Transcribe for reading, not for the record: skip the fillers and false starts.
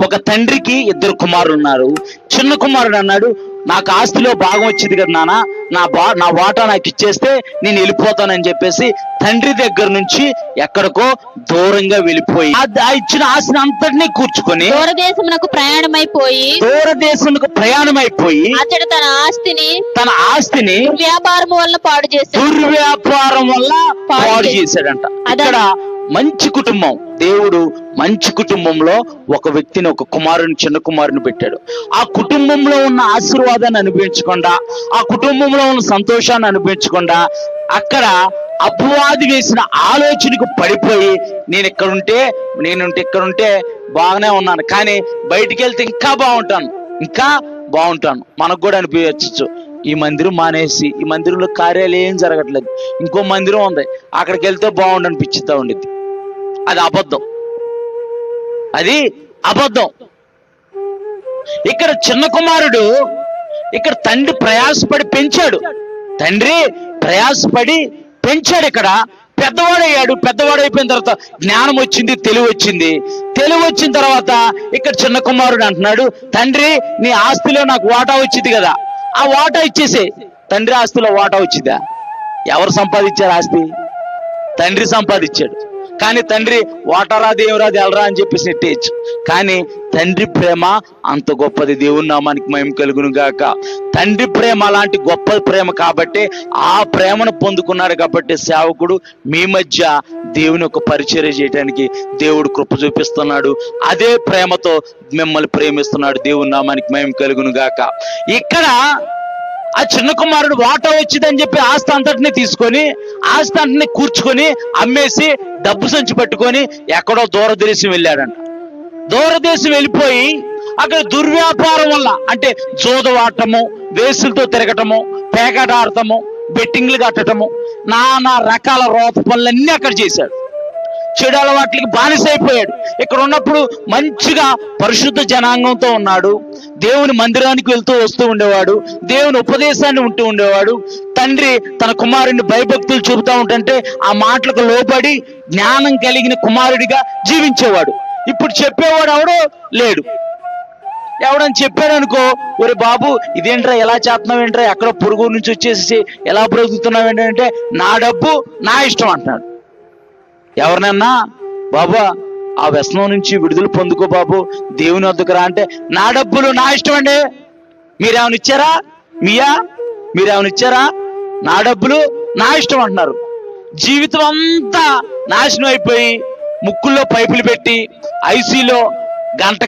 ఒక తండ్రికి ఇద్దరు కుమారులు ఉన్నారు. చిన్న కుమారుడు అన్నాడు, నాకు ఆస్తిలో భాగం వచ్చింది కదా నాన్న, నా వాటా నాకు ఇచ్చేస్తే నేను వెళ్ళిపోతానని చెప్పేసి తండ్రి దగ్గర నుంచి ఎక్కడికో దూరంగా వెళ్ళిపోయి ఆ ఇచ్చిన ఆస్తిని అంతటినీ కూర్చుకొని దూరదేశమునకు ప్రయాణమైపోయి అతడు తన ఆస్తిని దుర్వ్యాపారం వల్ల పాడు చేశాడంట. ఇక్కడ మంచి కుటుంబం, దేవుడు మంచి కుటుంబంలో ఒక వ్యక్తిని, ఒక కుమారుని, చిన్న కుమారుని పెట్టాడు. ఆ కుటుంబంలో ఉన్న ఆశీర్వాదాన్ని అనుభవించకుండా, ఆ కుటుంబంలో ఉన్న సంతోషాన్ని అనుభవించకుండా, అక్కడ అపవాది వేసిన ఆలోచనకు పడిపోయి నేను ఇక్కడుంటే బాగానే ఉన్నాను, కానీ బయటికి వెళ్తే ఇంకా బాగుంటాను మనకు కూడా అనిపించచ్చు. ఈ మందిరం మానేసి, ఈ మందిరంలో కార్యాలు ఏం జరగట్లేదు, ఇంకో మందిరం ఉంది, అక్కడికి వెళ్తే బాగుండు అనిపించుతా ఉండేది. అది అబద్ధం. ఇక్కడ చిన్న కుమారుడు, ఇక్కడ తండ్రి ప్రయాసపడి పెంచాడు. ఇక్కడ పెద్దవాడైపోయిన తర్వాత జ్ఞానం వచ్చింది, తెలివి వచ్చిన తర్వాత ఇక్కడ చిన్న కుమారుడు అంటున్నాడు, తండ్రి నీ ఆస్తిలో నాకు వాటా వచ్చింది కదా, ఆ వాటా ఇచ్చేసే. తండ్రి ఆస్తిలో వాటా వచ్చిందా? ఎవరు సంపాదించారు ఆస్తి? తండ్రి సంపాదించాడు. కానీ తండ్రి వాటా రాదు, ఏం రాదు, ఎలరా అని చెప్పేసి నెట్టేయచ్చు. కానీ తండ్రి ప్రేమ అంత గొప్పది. దేవుని నామానికి మహిమ కలుగును గాక. తండ్రి ప్రేమ అలాంటి గొప్ప ప్రేమ కాబట్టి, ఆ ప్రేమను పొందుకున్నాడు కాబట్టి సేవకుడు మీ మధ్య దేవుని యొక్క పరిచర్య చేయడానికి దేవుడు కృప చూపిస్తున్నాడు. అదే ప్రేమతో మిమ్మల్ని ప్రేమిస్తున్నాడు. దేవుని నామానికి మహిమ కలుగును గాక. ఇక్కడ ఆ చిన్న కుమారుడు వాటా వచ్చిందని చెప్పి ఆస్తి అంతటిని కూర్చుకొని అమ్మేసి డబ్బు సంచి పట్టుకొని ఎక్కడో దూరదేశం వెళ్ళాడంట. దూరదేశం వెళ్ళిపోయి అక్కడ దుర్వ్యాపారం వల్ల, అంటే జోదవాటము, వేసులతో తిరగటము, పేకాట ఆడటము, బెట్టింగ్లు కట్టడము, నానా రకాల రోత పనులన్నీ అక్కడ చేశాడు. చెడు అలవాట్లకి బానిసైపోయాడు. ఇక్కడ ఉన్నప్పుడు మంచిగా పరిశుద్ధ జనాంగంతో ఉన్నాడు. దేవుని మందిరానికి వెళ్తూ వస్తూ ఉండేవాడు. దేవుని ఉపదేశాన్ని ఉంటూ ఉండేవాడు. తండ్రి తన కుమారుడిని భయభక్తులు చూపుతూ ఉంటుంటే ఆ మాటలకు లోబడి జ్ఞానం కలిగిన కుమారుడిగా జీవించేవాడు. ఇప్పుడు చెప్పేవాడు ఎవడో లేడు. ఎవడని చెప్పాడు అనుకో, ఒరే బాబు ఇదేంట్రా, ఎలా చేస్తున్నావు ఏంట్రా, ఎక్కడో పొరుగు నుంచి వచ్చేసి ఎలా బ్రతుకుతున్నావు ఏంటంటే, నా డబ్బు నా ఇష్టం అంటున్నాడు. ఎవరినన్నా బాబా ఆ వ్యసనం నుంచి విడుదల పొందుకో బాబు, దేవుని వద్దకు రా అంటే, నా డబ్బులు నా ఇష్టం అండి, మీరేమైనా ఇచ్చారా, నా డబ్బులు నా ఇష్టం అంటున్నారు. జీవితం అంతా నాశనం అయిపోయి ముక్కుల్లో పైపులు పెట్టి ఐసీలో గంట